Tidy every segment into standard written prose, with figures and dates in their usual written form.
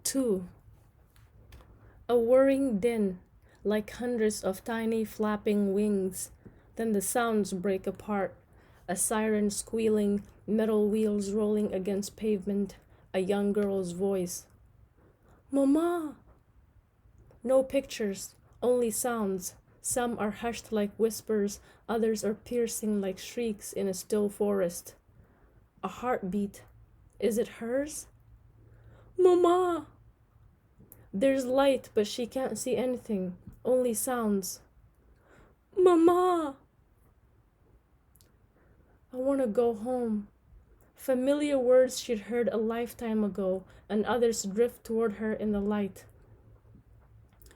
2. A whirring din, like hundreds of tiny flapping wings. Then the sounds break apart. A siren squealing, metal wheels rolling against pavement, a young girl's voice. Mama! No pictures, only sounds. Some are hushed like whispers, others are piercing like shrieks in a still forest. A heartbeat. Is it hers? Mama! There's light, but she can't see anything, only sounds. Mama! I want to go home. Familiar words she'd heard a lifetime ago, and others drift toward her in the light.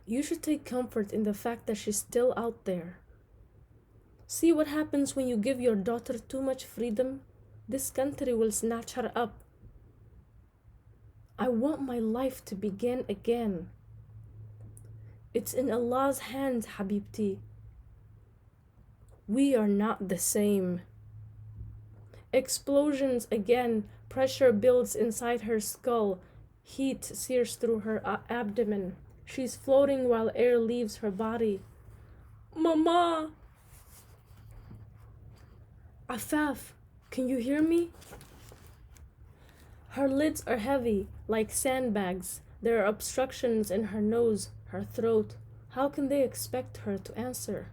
You should take comfort in the fact that she's still out there. See what happens when you give your daughter too much freedom? This country will snatch her up. I want my life to begin again. It's in Allah's hands, Habibti. We are not the same. Explosions again, pressure builds inside her skull. Heat sears through her abdomen. She's floating while air leaves her body. Mama! Afaf, can you hear me? Her lids are heavy, like sandbags. There are obstructions in her nose, her throat. How can they expect her to answer?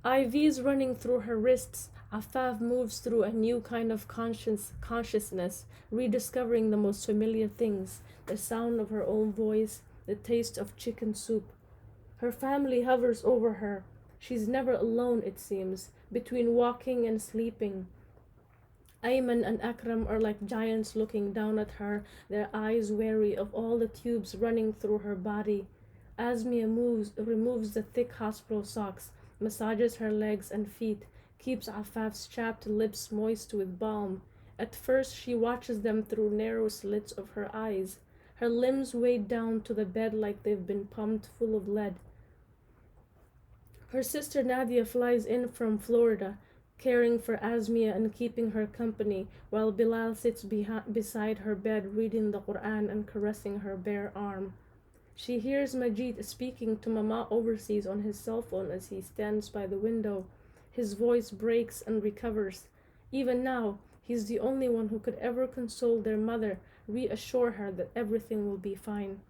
IVs running through her wrists. Afaf moves through a new kind of consciousness, rediscovering the most familiar things, the sound of her own voice, the taste of chicken soup. Her family hovers over her. She's never alone, it seems, between walking and sleeping. Ayman and Akram are like giants looking down at her, their eyes wary of all the tubes running through her body. Asmia removes the thick hospital socks, massages her legs and feet, keeps Afaf's chapped lips moist with balm. At first she watches them through narrow slits of her eyes, her limbs weighed down to the bed like they've been pumped full of lead. Her sister Nadia flies in from Florida, caring for Asmia and keeping her company, while Bilal sits beside her bed reading the Quran and caressing her bare arm. She hears Majid speaking to Mama overseas on his cell phone as he stands by the window. His voice breaks and recovers. Even now, he's the only one who could ever console their mother, reassure her that everything will be fine.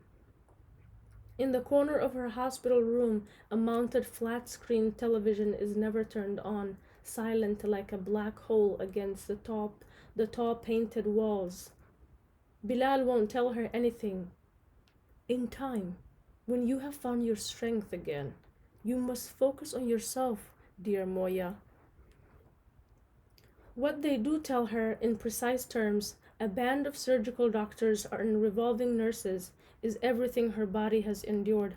In the corner of her hospital room, a mounted flat-screen television is never turned on, silent like a black hole against the tall painted walls. Bilal won't tell her anything. In time, when you have found your strength again, you must focus on yourself, dear Moya. What they do tell her, in precise terms, a band of surgical doctors and revolving nurses, is everything her body has endured.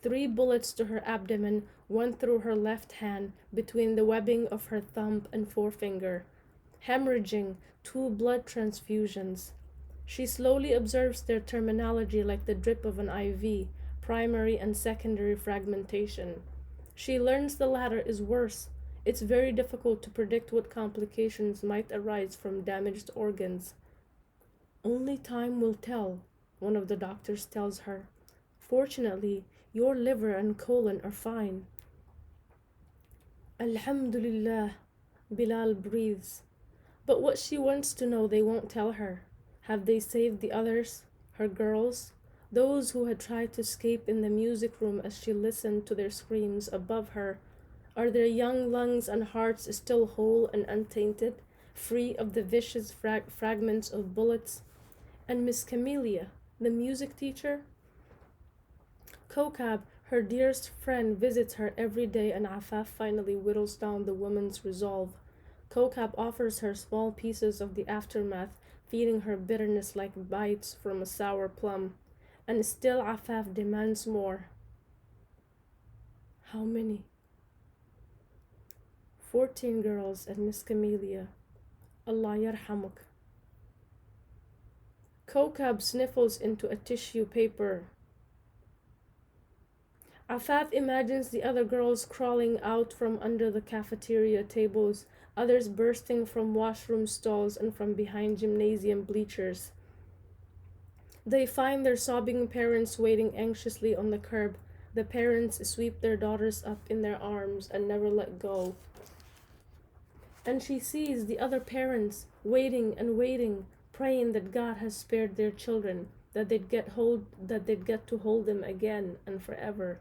3 bullets to her abdomen, 1 through her left hand, between the webbing of her thumb and forefinger. Hemorrhaging, 2 blood transfusions. She slowly observes their terminology like the drip of an IV, primary and secondary fragmentation. She learns the latter is worse. It's very difficult to predict what complications might arise from damaged organs. Only time will tell, one of the doctors tells her. Fortunately, your liver and colon are fine. Alhamdulillah, Bilal breathes. But what she wants to know they won't tell her. Have they saved the others, her girls, those who had tried to escape in the music room as she listened to their screams above her? Are their young lungs and hearts still whole and untainted, free of the vicious fragments of bullets? And Miss Camelia, the music teacher? Kokab, her dearest friend, visits her every day, and Afaf finally whittles down the woman's resolve. Kokab offers her small pieces of the aftermath, feeding her bitterness like bites from a sour plum. And still Afaf demands more. How many? 14 girls and Miss Camelia. Allah yarhamuk. Kokab sniffles into a tissue paper. Afaf imagines the other girls crawling out from under the cafeteria tables, others bursting from washroom stalls and from behind gymnasium bleachers. They find their sobbing parents waiting anxiously on the curb. The parents sweep their daughters up in their arms and never let go. And she sees the other parents waiting and waiting, praying that God has spared their children, that they'd get to hold them again and forever.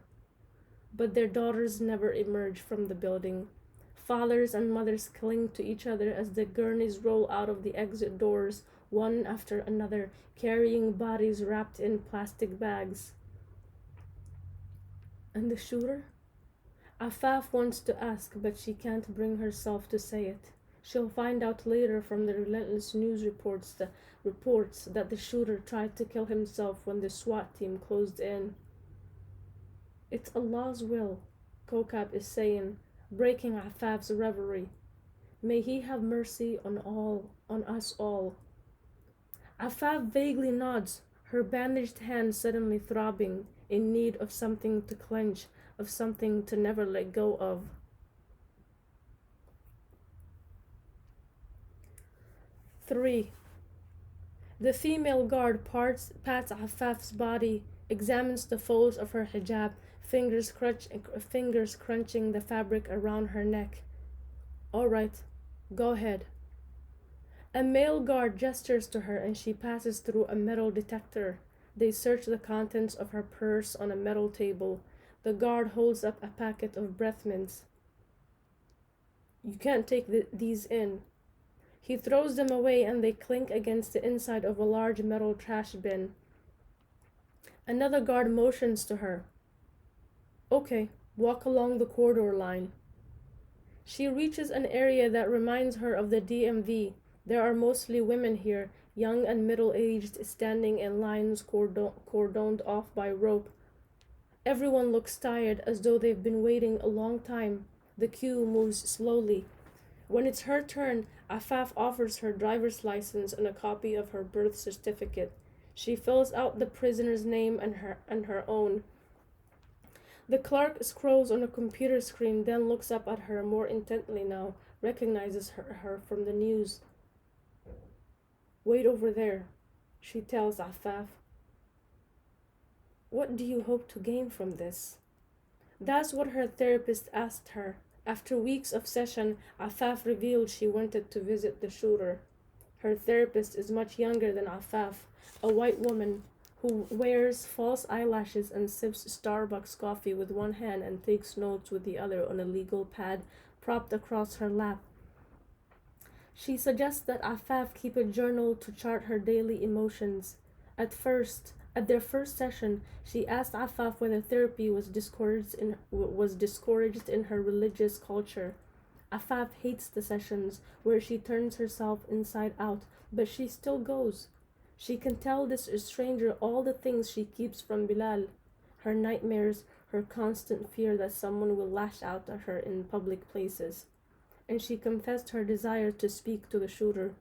But their daughters never emerge from the building. Fathers and mothers cling to each other as the gurneys roll out of the exit doors, one after another, carrying bodies wrapped in plastic bags. And the shooter? Afaf wants to ask, but she can't bring herself to say it. She'll find out later from the relentless news reports that the shooter tried to kill himself when the SWAT team closed in. It's Allah's will, Kokab is saying, breaking Afaf's reverie. May He have mercy on us all. Afaf vaguely nods, her bandaged hand suddenly throbbing, in need of something to clench, of something to never let go of. 3. The female guard pats Afaf's body, examines the folds of her hijab, fingers crunching the fabric around her neck. All right, go ahead. A male guard gestures to her and she passes through a metal detector. They search the contents of her purse on a metal table. The guard holds up a packet of breath mints. You can't take these in. He throws them away and they clink against the inside of a large metal trash bin. Another guard motions to her. Okay, walk along the corridor line. She reaches an area that reminds her of the DMV. There are mostly women here, young and middle-aged, standing in lines cordoned off by rope. Everyone looks tired, as though they've been waiting a long time. The queue moves slowly. When it's her turn, Afaf offers her driver's license and a copy of her birth certificate. She fills out the prisoner's name and her own. The clerk scrolls on a computer screen, then looks up at her more intently now, recognizes her from the news. Wait over there, she tells Afaf. What do you hope to gain from this? That's what her therapist asked her. After weeks of session, Afaf revealed she wanted to visit the shooter. Her therapist is much younger than Afaf, a white woman who wears false eyelashes and sips Starbucks coffee with one hand and takes notes with the other on a legal pad propped across her lap. She suggests that Afaf keep a journal to chart her daily emotions. At their first session, she asked Afaf whether therapy was discouraged in her religious culture. Afaf hates the sessions where she turns herself inside out, but she still goes. She can tell this stranger all the things she keeps from Bilal, her nightmares, her constant fear that someone will lash out at her in public places. And she confessed her desire to speak to the shooter.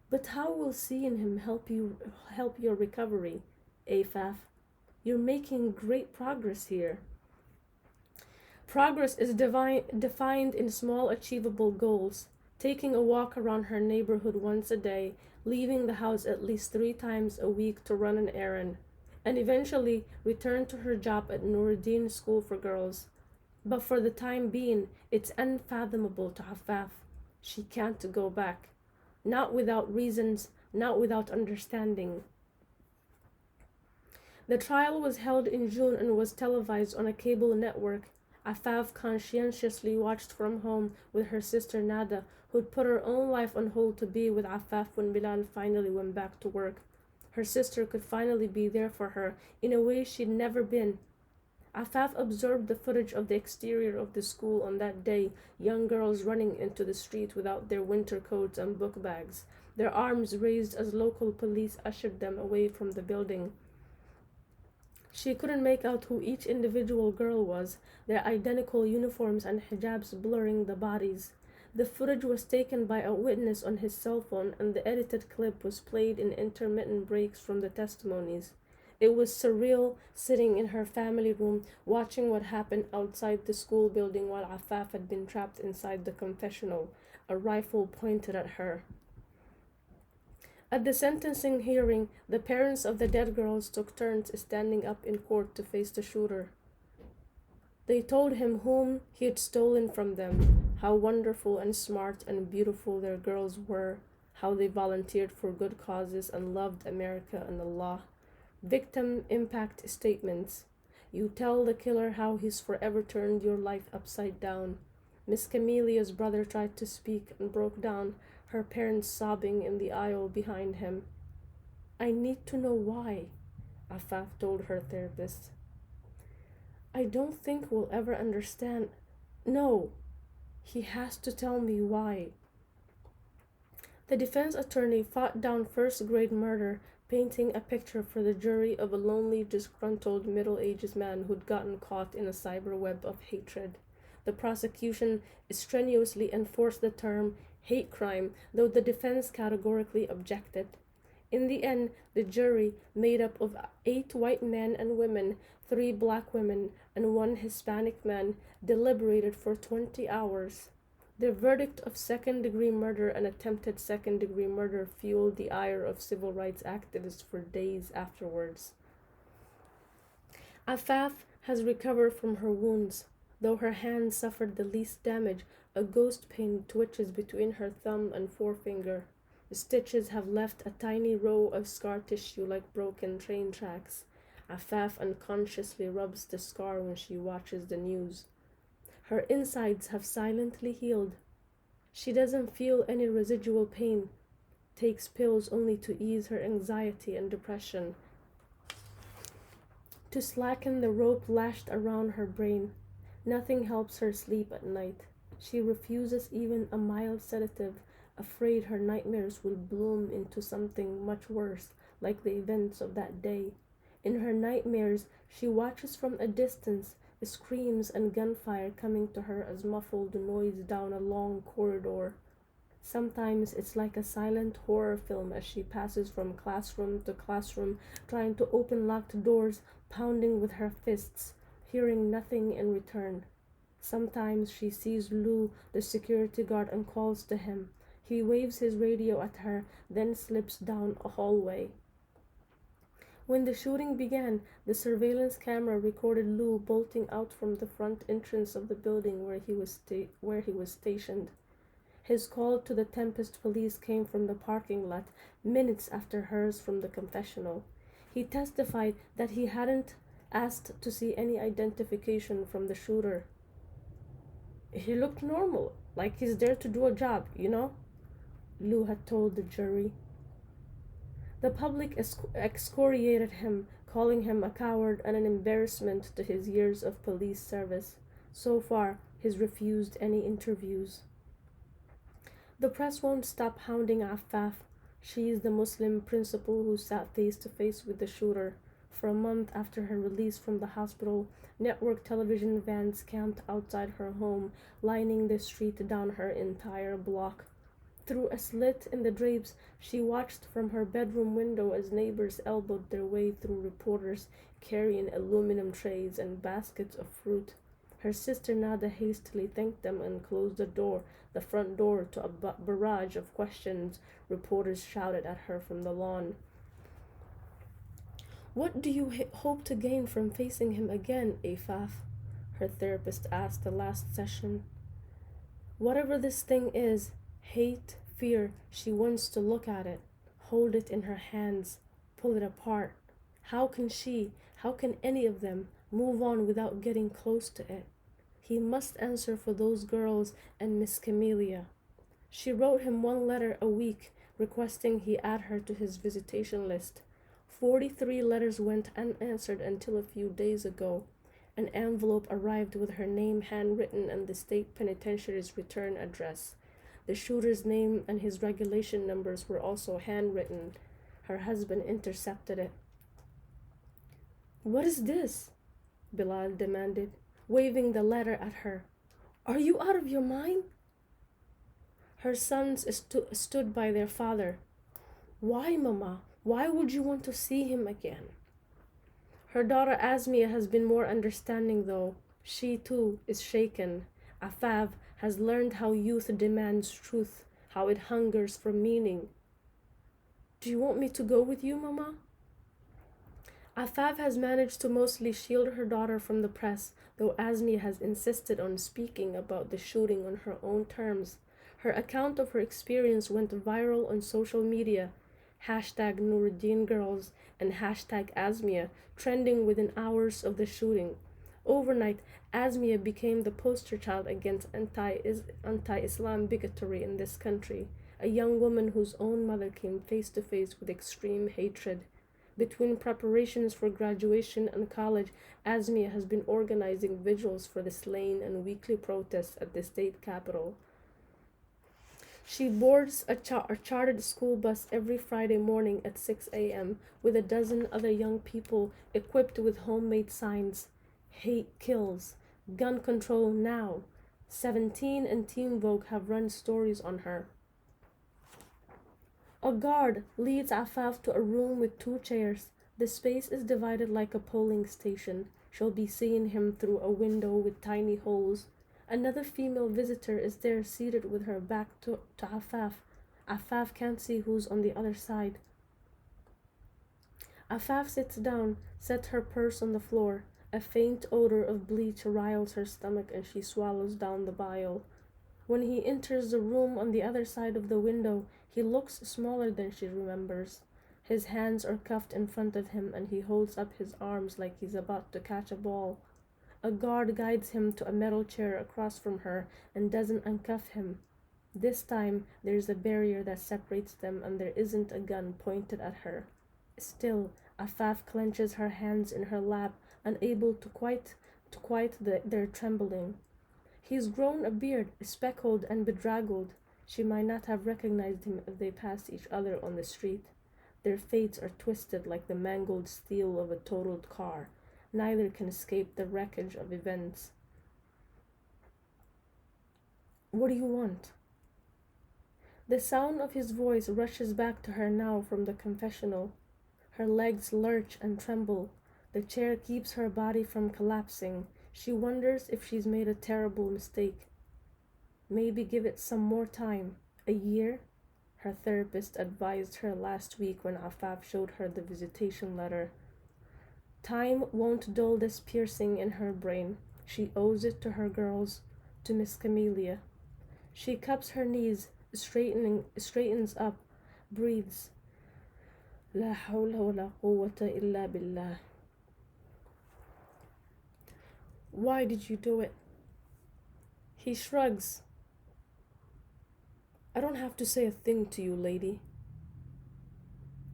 But how will seeing him help your recovery, Afaf? You're making great progress here. Progress is defined in small achievable goals. Taking a walk around her neighborhood once a day, leaving the house at least 3 times a week to run an errand, and eventually return to her job at Nuruddin School for Girls. But for the time being, it's unfathomable to Afaf. She can't go back. Not without reasons, not without understanding. The trial was held in June and was televised on a cable network. Afaf conscientiously watched from home with her sister Nada, who'd put her own life on hold to be with Afaf when Bilal finally went back to work. Her sister could finally be there for her in a way she'd never been. Afaf observed the footage of the exterior of the school on that day, young girls running into the street without their winter coats and book bags, their arms raised as local police ushered them away from the building. She couldn't make out who each individual girl was, their identical uniforms and hijabs blurring the bodies. The footage was taken by a witness on his cell phone, and the edited clip was played in intermittent breaks from the testimonies. It was surreal sitting in her family room, watching what happened outside the school building while Afaf had been trapped inside the confessional, a rifle pointed at her. At the sentencing hearing, the parents of the dead girls took turns standing up in court to face the shooter. They told him whom he had stolen from them, how wonderful and smart and beautiful their girls were, how they volunteered for good causes and loved America and Allah. Victim impact statements. You tell the killer how he's forever turned your life upside down. Miss Camelia's brother tried to speak and broke down, her parents sobbing in the aisle behind him. I need to know why, Afaf told her therapist. I don't think we'll ever understand. No, he has to tell me why. The defense attorney fought down first-grade murder, painting a picture for the jury of a lonely, disgruntled, middle-aged man who'd gotten caught in a cyber web of hatred. The prosecution strenuously enforced the term hate crime, though the defense categorically objected. In the end, the jury, made up of 8 white men and women, 3 black women, and 1 Hispanic man, deliberated for 20 hours. The verdict of second-degree murder and attempted second-degree murder fueled the ire of civil rights activists for days afterwards. Afaf has recovered from her wounds. Though her hand suffered the least damage, a ghost pain twitches between her thumb and forefinger. The stitches have left a tiny row of scar tissue like broken train tracks. Afaf unconsciously rubs the scar when she watches the news. Her insides have silently healed. She doesn't feel any residual pain, takes pills only to ease her anxiety and depression, to slacken the rope lashed around her brain. Nothing helps her sleep at night. She refuses even a mild sedative, afraid her nightmares will bloom into something much worse, like the events of that day. In her nightmares, she watches from a distance, screams and gunfire coming to her as muffled noise down a long corridor. Sometimes it's like a silent horror film as she passes from classroom to classroom, trying to open locked doors, pounding with her fists, hearing nothing in return. Sometimes she sees Lou, the security guard, and calls to him. He waves his radio at her, then slips down a hallway. When the shooting began, the surveillance camera recorded Lou bolting out from the front entrance of the building where he was stationed. His call to the Tempest police came from the parking lot, minutes after hers from the confessional. He testified that he hadn't asked to see any identification from the shooter. He looked normal, like he's there to do a job, you know? Lou had told the jury. The public excoriated him, calling him a coward and an embarrassment to his years of police service. So far, he's refused any interviews. The press won't stop hounding Afaf. She is the Muslim principal who sat face to face with the shooter. For a month after her release from the hospital, network television vans camped outside her home, lining the street down her entire block. Through a slit in the drapes, she watched from her bedroom window as neighbors elbowed their way through reporters carrying aluminum trays and baskets of fruit. Her sister Nada hastily thanked them and closed the front door, to a barrage of questions reporters shouted at her from the lawn. What do you hope to gain from facing him again, Afaf? Her therapist asked the last session. Whatever this thing is, hate, fear, she wants to look at it, hold it in her hands, pull it apart. How can any of them move on without getting close to it? He must answer for those girls and Miss Camelia. She wrote him 1 letter a week, requesting he add her to his visitation list. 43 letters went unanswered until a few days ago. An envelope arrived with her name handwritten and the state penitentiary's return address. The shooter's name and his regulation numbers were also handwritten. Her husband intercepted it. What is this? Bilal demanded, waving the letter at her. Are you out of your mind? Her sons stood by their father. Why, Mama? Why would you want to see him again? Her daughter Asmia has been more understanding, though. She, too, is shaken. Afaf has learned how youth demands truth, how it hungers for meaning. Do you want me to go with you, Mama? Afaf has managed to mostly shield her daughter from the press, though Asmia has insisted on speaking about the shooting on her own terms. Her account of her experience went viral on social media, hashtag Nuruddin Girls and hashtag Asmia, trending within hours of the shooting. Overnight, Asmia became the poster child against anti-Islam bigotry in this country, a young woman whose own mother came face to face with extreme hatred. Between preparations for graduation and college, Asmia has been organizing vigils for the slain and weekly protests at the state capitol. She boards a chartered school bus every Friday morning at 6 a.m. with a dozen other young people equipped with homemade signs. Hate kills. Gun control now. 17 and Teen Vogue have run stories on her. A guard leads Afaf to a room with 2 chairs. The space is divided like a polling station. She'll be seeing him through a window with tiny holes. Another female visitor is there seated with her back to Afaf. Afaf can't see who's on the other side. Afaf sits down, sets her purse on the floor. A faint odor of bleach riles her stomach and she swallows down the bile. When he enters the room on the other side of the window, he looks smaller than she remembers. His hands are cuffed in front of him and he holds up his arms like he's about to catch a ball. A guard guides him to a metal chair across from her and doesn't uncuff him. This time, there's a barrier that separates them and there isn't a gun pointed at her. Still, Afaf clenches her hands in her lap, unable to quiet their trembling. He's grown a beard, speckled and bedraggled. She might not have recognized him if they passed each other on the street. Their fates are twisted like the mangled steel of a totaled car. Neither can escape the wreckage of events. What do you want? The sound of his voice rushes back to her now from the confessional. Her legs lurch and tremble. The chair keeps her body from collapsing. She wonders if she's made a terrible mistake. Maybe give it some more time. A year? Her therapist advised her last week when Afaf showed her the visitation letter. Time won't dull this piercing in her brain. She owes it to her girls, to Miss Camellia. She cups her knees, straightens up, breathes. La hawla wa la quwwata illa billah. Why did you do it? He shrugs. I don't have to say a thing to you, lady.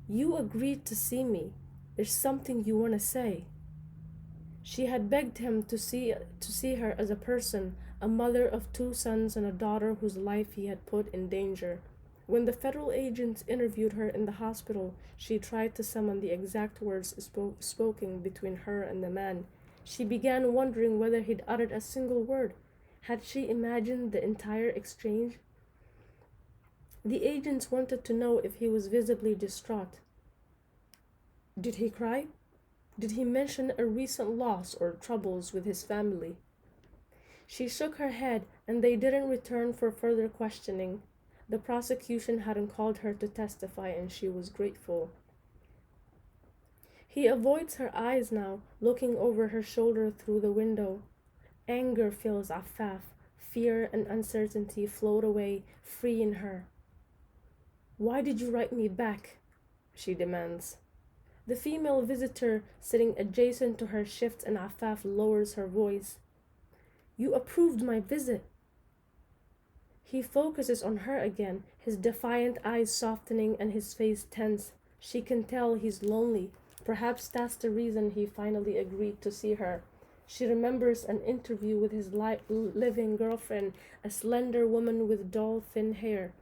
You agreed to see me. There's something you want to say. She had begged him to see her as a person, a mother of 2 sons and a daughter whose life he had put in danger. When the federal agents interviewed her in the hospital, she tried to summon the exact words spoken between her and the man. She began wondering whether he'd uttered a single word. Had she imagined the entire exchange? The agents wanted to know if he was visibly distraught. Did he cry? Did he mention a recent loss or troubles with his family? She shook her head, and they didn't return for further questioning. The prosecution hadn't called her to testify, and she was grateful. He avoids her eyes now, looking over her shoulder through the window. Anger fills Afaf. Fear and uncertainty float away, freeing her. Why did you write me back? She demands. The female visitor sitting adjacent to her shifts and Afaf lowers her voice. You approved my visit. He focuses on her again, his defiant eyes softening and his face tense. She can tell he's lonely. Perhaps that's the reason he finally agreed to see her. She remembers an interview with his living girlfriend, a slender woman with dull, thin hair.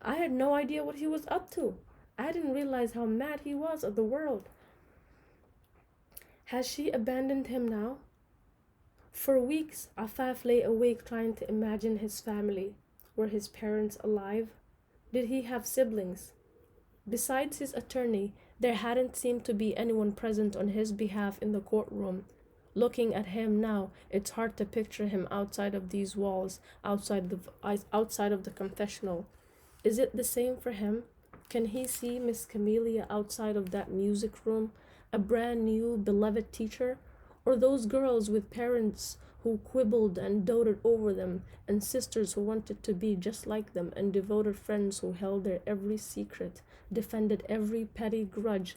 I had no idea what he was up to. I didn't realize how mad he was at the world. Has she abandoned him now? For weeks, Afaf lay awake trying to imagine his family. Were his parents alive? Did he have siblings? Besides his attorney, there hadn't seemed to be anyone present on his behalf in the courtroom. Looking at him now, it's hard to picture him outside of these walls, outside of the confessional. Is it the same for him? Can he see Miss Camelia outside of that music room, a brand new, beloved teacher? Or those girls with parents who quibbled and doted over them, and sisters who wanted to be just like them, and devoted friends who held their every secret, defended every petty grudge?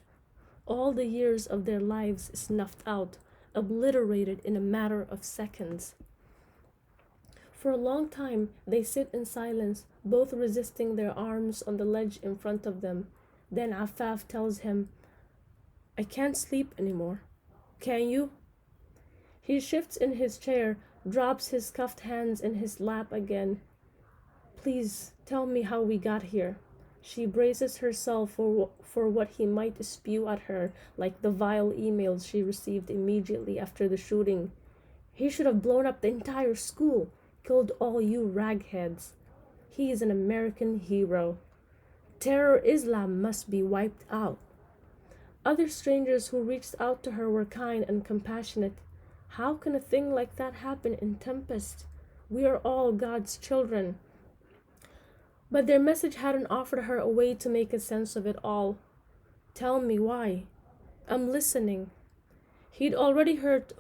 All the years of their lives snuffed out, obliterated in a matter of seconds. For a long time they sit in silence, both resisting their arms on the ledge in front of them. Then Afaf tells him, I can't sleep anymore. Can you? He shifts in his chair, drops his cuffed hands in his lap again. Please tell me how we got here. She braces herself for what he might spew at her, like the vile emails she received immediately after the shooting. He should have blown up the entire school, killed all you ragheads. He is an American hero. Terror Islam must be wiped out. Other strangers who reached out to her were kind and compassionate. How can a thing like that happen in Tempest? We are all God's children. But their message hadn't offered her a way to make a sense of it all. Tell me why. I'm listening. He'd already heard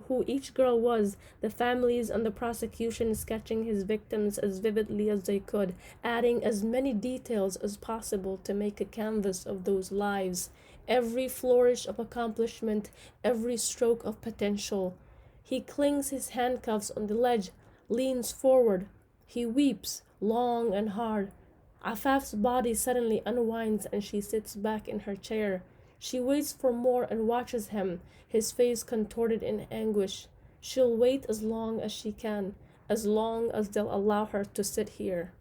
who each girl was, the families and the prosecution sketching his victims as vividly as they could, adding as many details as possible to make a canvas of those lives, every flourish of accomplishment, every stroke of potential. He clings his handcuffs on the ledge, leans forward. He weeps, long and hard. Afaf's body suddenly unwinds and she sits back in her chair. She waits for more and watches him, his face contorted in anguish. She'll wait as long as she can, as long as they'll allow her to sit here.